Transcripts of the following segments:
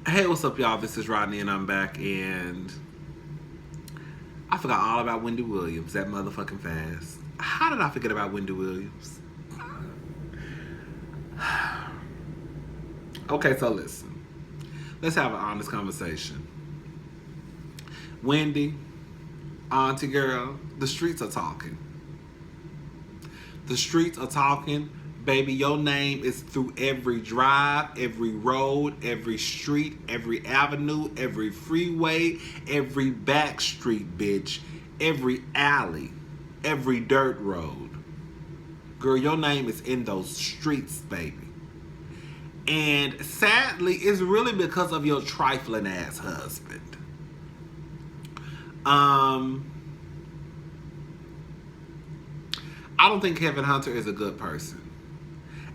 Hey, what's up, y'all? This is Rodney, and I'm back, and I forgot all about Wendy Williams that motherfucking fast. How did I forget about Wendy Williams? Okay, so listen. Let's have an honest conversation. Wendy, auntie girl, the streets are talking. The streets are talking. Baby, your name is through every drive, every road, every street, every avenue, every freeway, every back street, bitch, every alley, every dirt road. Girl, your name is in those streets, baby. And sadly, it's really because of your trifling ass husband. I don't think Kevin Hunter is a good person.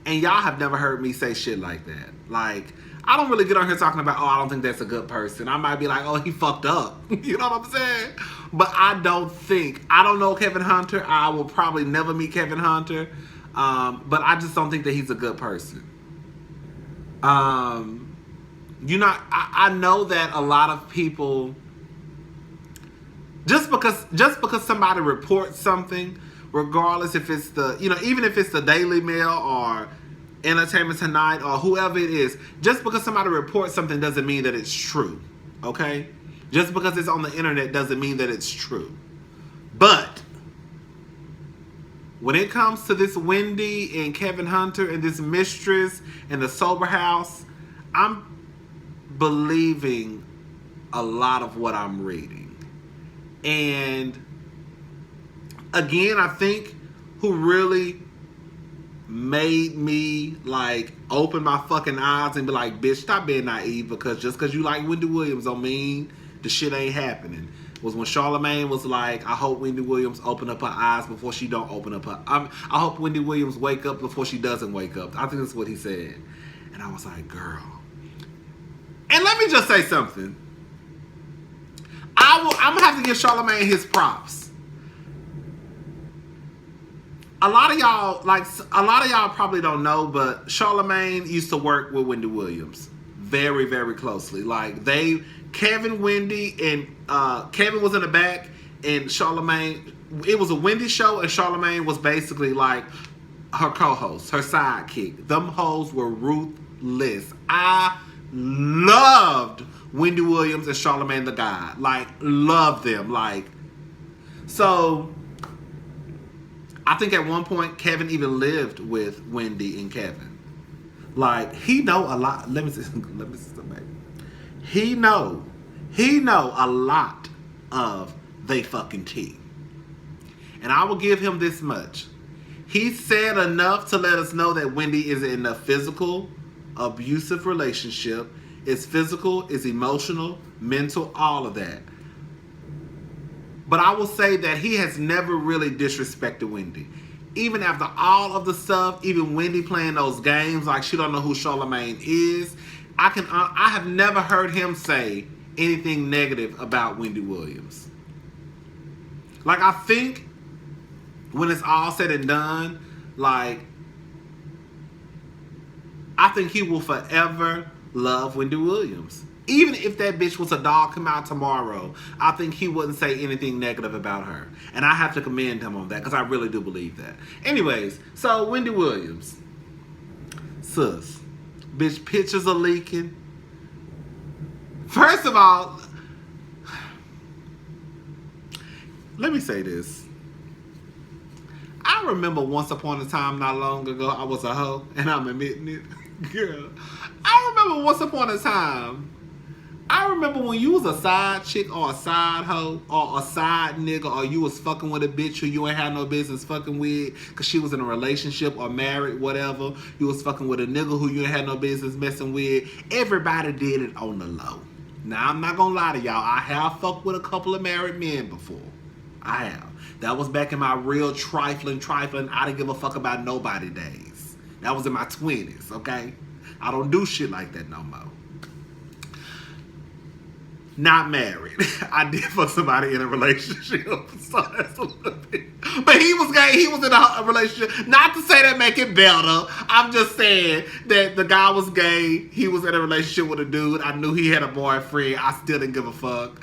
And y'all have never heard me say shit like that. Like, I don't really get on here talking about, oh, I don't think that's a good person. I might be like, oh, he fucked up. You know what I'm saying? But I don't know Kevin Hunter. I will probably never meet Kevin Hunter. But I just don't think that he's a good person. I know that a lot of people, just because somebody reports something, regardless if it's even if it's the Daily Mail or Entertainment Tonight or whoever it is, just because somebody reports something doesn't mean that it's true. Okay? Just because it's on the internet doesn't mean that it's true. But when it comes to this Wendy and Kevin Hunter and this mistress and the sober house, I'm believing a lot of what I'm reading. And again, I think who really made me like open my fucking eyes and be like, bitch, stop being naive, because just because you like Wendy Williams don't mean the shit ain't happening. Was when Charlamagne was like, I hope Wendy Williams open up her eyes before she don't open up her. I hope Wendy Williams wake up before she doesn't wake up. I think that's what he said. And I was like, girl. And let me just say something. I'm gonna have to give Charlamagne his props. A lot of y'all probably don't know, but Charlamagne used to work with Wendy Williams very, very closely. Like Kevin, Wendy, and Kevin was in the back, and Charlamagne. It was a Wendy show, and Charlamagne was basically like her co-host, her sidekick. Them hoes were ruthless. I loved Wendy Williams and Charlamagne the God. Like, loved them. Like, so I think at one point Kevin even lived with Wendy and Kevin. Like, he know a lot. Let me see something. He know a lot of they fucking tea. And I will give him this much. He said enough to let us know that Wendy is in a physical, abusive relationship. It's physical, it's emotional, mental, all of that. But I will say that he has never really disrespected Wendy. Even after all of the stuff, even Wendy playing those games like she don't know who Charlamagne is, I have never heard him say anything negative about Wendy Williams. Like, I think when it's all said and done, like, I think he will forever love Wendy Williams. Even if that bitch was a dog come out tomorrow, I think he wouldn't say anything negative about her. And I have to commend him on that, because I really do believe that. Anyways, so Wendy Williams. Sus. Bitch, pictures are leaking. First of all, let me say this. I remember once upon a time not long ago, I was a hoe, and I'm admitting it. Girl, I remember once upon a time, I remember when you was a side chick or a side hoe or a side nigga, or you was fucking with a bitch who you ain't had no business fucking with because she was in a relationship or married, whatever. You was fucking with a nigga who you ain't had no business messing with. Everybody did it on the low. Now, I'm not gonna lie to y'all. I have fucked with a couple of married men before. I have. That was back in my real trifling, I didn't give a fuck about nobody days. That was in my 20s, okay? I don't do shit like that no more. Not married. I did fuck somebody in a relationship. So that's a little bit. But he was gay. He was in a relationship. Not to say that make it better. I'm just saying that the guy was gay. He was in a relationship with a dude. I knew he had a boyfriend. I still didn't give a fuck.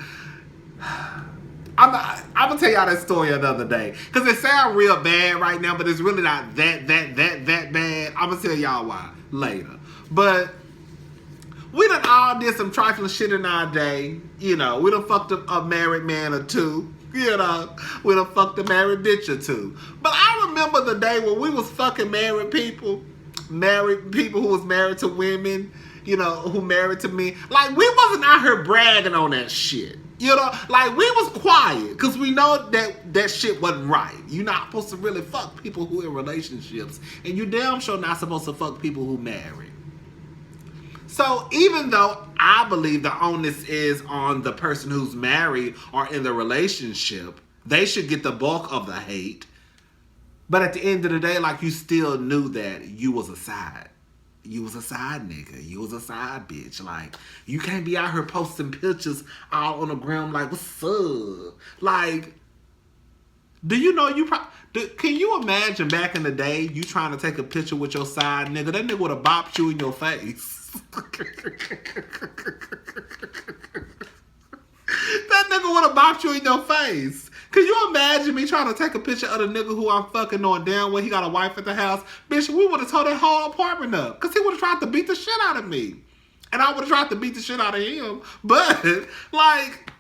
I'm gonna tell y'all that story another day. Cause it sounds real bad right now, but it's really not that bad. I'm gonna tell y'all why later. But we done all did some trifling shit in our day. You know, we done fucked a married man or two. You know, we done fucked a married bitch or two. But I remember the day when we was fucking married people who was married to women, you know, who married to me. Like, we wasn't out here bragging on that shit. You know, like, we was quiet because we know that shit wasn't right. You're not supposed to really fuck people who in relationships. And you damn sure not supposed to fuck people who married. So even though I believe the onus is on the person who's married or in the relationship, they should get the bulk of the hate. But at the end of the day, like, you still knew that you was a side. You was a side nigga. You was a side bitch. Like, you can't be out here posting pictures all on the ground like, what's up? Like, do you know can you imagine back in the day, you trying to take a picture with your side nigga? That nigga would have bopped you in your face. That nigga would have bopped you in your face. Could you imagine me trying to take a picture of the nigga who I'm fucking knowing damn well he got a wife at the house? Bitch, we would have tore that whole apartment up. Because he would have tried to beat the shit out of me. And I would have tried to beat the shit out of him. But, like,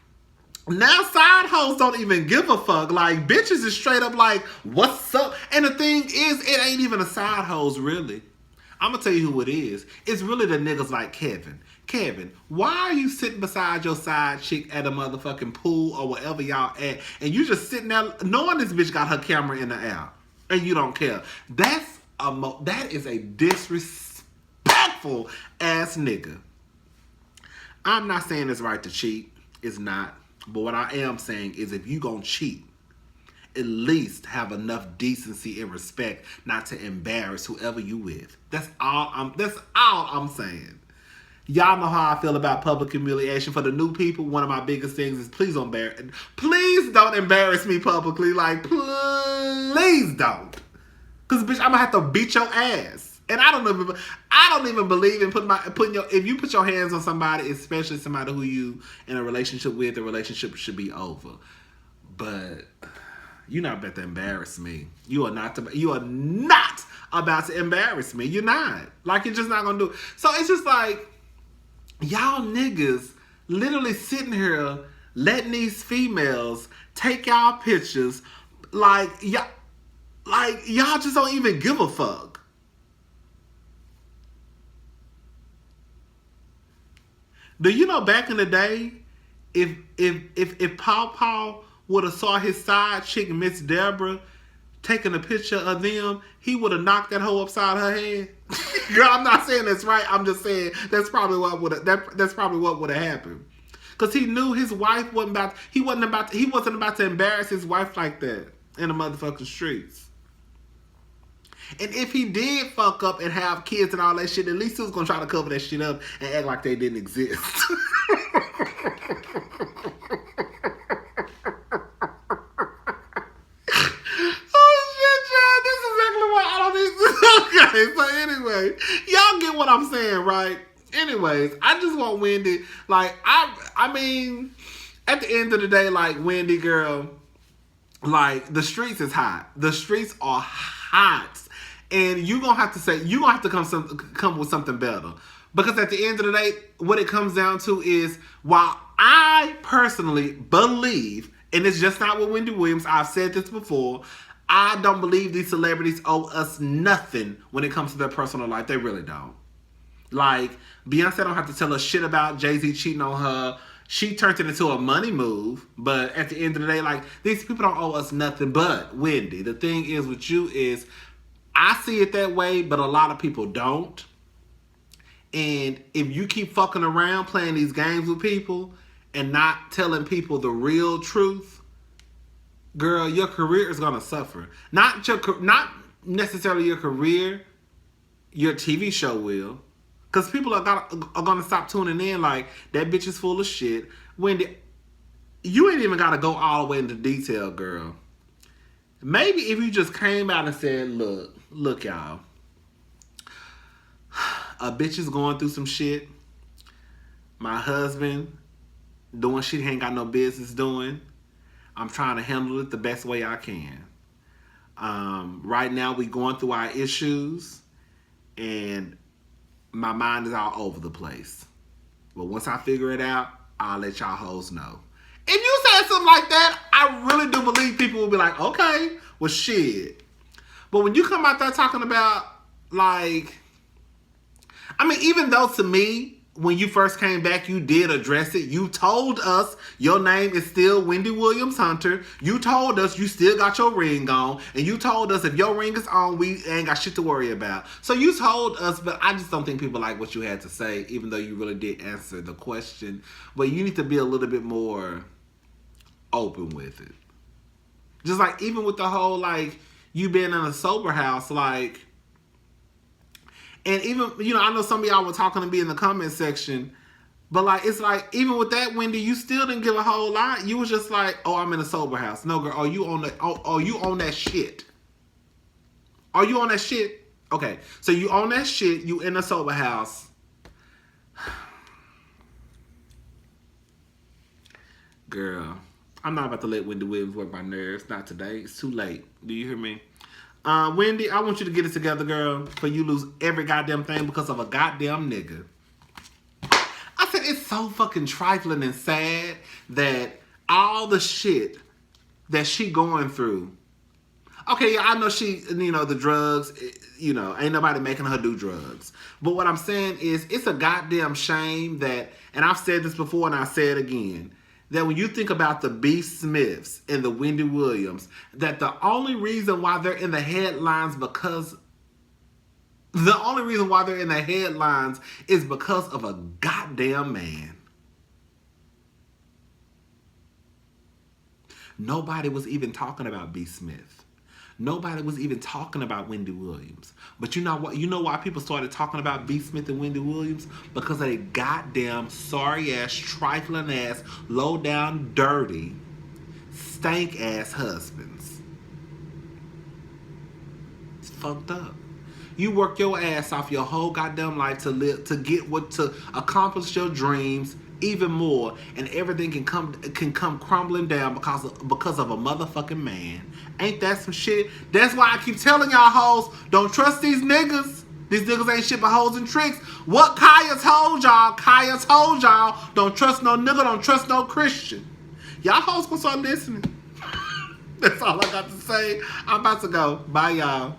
now side hoes don't even give a fuck. Like, bitches is straight up like, what's up? And the thing is, it ain't even a side hoes, really. I'm going to tell you who it is. It's really the niggas like Kevin. Kevin, why are you sitting beside your side chick at a motherfucking pool or wherever y'all at, and you just sitting there knowing this bitch got her camera in the air, and you don't care? That is a disrespectful ass nigga. I'm not saying it's right to cheat. It's not. But what I am saying is if you gonna cheat, at least have enough decency and respect not to embarrass whoever you with. That's all I'm saying. Y'all know how I feel about public humiliation. For the new people, one of my biggest things is please don't embarrass me publicly. Like, please don't. Because, bitch, I'm going to have to beat your ass. And I don't even believe in if you put your hands on somebody, especially somebody who you in a relationship with, the relationship should be over. But you're not about to embarrass me. You are not about to embarrass me. You're not. Like, you're just not going to do it. So it's just like, y'all niggas literally sitting here letting these females take y'all pictures like y'all just don't even give a fuck. Do you know back in the day, if Paw would have saw his side chick, Miss Deborah, taking a picture of them, he would have knocked that hoe upside her head? Girl, I'm not saying that's right. I'm just saying that's probably what would have happened. Cause he knew his wife wasn't about to embarrass his wife like that in the motherfucking streets. And if he did fuck up and have kids and all that shit, at least he was gonna try to cover that shit up and act like they didn't exist. Okay, so anyway, y'all get what I'm saying, right? Anyways, I just want Wendy, like, I mean, at the end of the day, like, Wendy, girl, like, the streets is hot. The streets are hot. And you're going to have to come with something better. Because at the end of the day, what it comes down to is, while I personally believe, and it's just not with Wendy Williams, I've said this before, I don't believe these celebrities owe us nothing when it comes to their personal life. They really don't. Like, Beyonce don't have to tell us shit about Jay-Z cheating on her. She turned it into a money move. But at the end of the day, like, these people don't owe us nothing. But, Wendy, the thing is with you is, I see it that way, but a lot of people don't. And if you keep fucking around playing these games with people and not telling people the real truth, girl, your career is gonna suffer. Not necessarily your career, your TV show will. Because people are gonna stop tuning in like, that bitch is full of shit. Wendy, you ain't even got to go all the way into detail, girl. Maybe if you just came out and said, look, y'all. A bitch is going through some shit. My husband doing shit he ain't got no business doing. I'm trying to handle it the best way I can. Right now we going through our issues and my mind is all over the place. But once I figure it out, I'll let y'all hoes know. If you said something like that, I really do believe people will be like, okay, well shit. But when you come out there talking about like, I mean, even though to me, when you first came back, you did address it. You told us your name is still Wendy Williams Hunter. You told us you still got your ring on. And you told us if your ring is on, we ain't got shit to worry about. So you told us, but I just don't think people like what you had to say, even though you really did answer the question. But you need to be a little bit more open with it. Just like, even with the whole, like, you being in a sober house, like... And even, you know, I know some of y'all were talking to me in the comment section, but like, it's like, even with that, Wendy, you still didn't give a whole lot. You was just like, oh, I'm in a sober house. No, girl, are you on you on that shit? Are you on that shit? Okay, so you on that shit, you in a sober house. Girl, I'm not about to let Wendy Williams work my nerves. Not today. It's too late. Do you hear me? Wendy, I want you to get it together, girl, for you lose every goddamn thing because of a goddamn nigga. I said, it's so fucking trifling and sad that all the shit that she going through. Okay, yeah, I know she, you know, the drugs, you know, ain't nobody making her do drugs. But what I'm saying is, it's a goddamn shame that, and I've said this before and I'll say it again, that when you think about the B. Smiths and the Wendy Williams, that the only reason why they're in the headlines is because of a goddamn man. Nobody was even talking about B. Smith. Nobody was even talking about Wendy Williams. But you know what? You know why people started talking about B. Smith and Wendy Williams? Because of a goddamn sorry-ass, trifling-ass, low-down, dirty, stank-ass husbands. It's fucked up. You work your ass off your whole goddamn life to accomplish your dreams even more, and everything can come crumbling down because of a motherfucking man. Ain't that some shit? That's why I keep telling y'all hoes, don't trust these niggas. These niggas ain't shit but hoes and tricks. What Kaya told y'all, don't trust no nigga, don't trust no Christian. Y'all hoes gonna start listening. That's all I got to say. I'm about to go. Bye, y'all.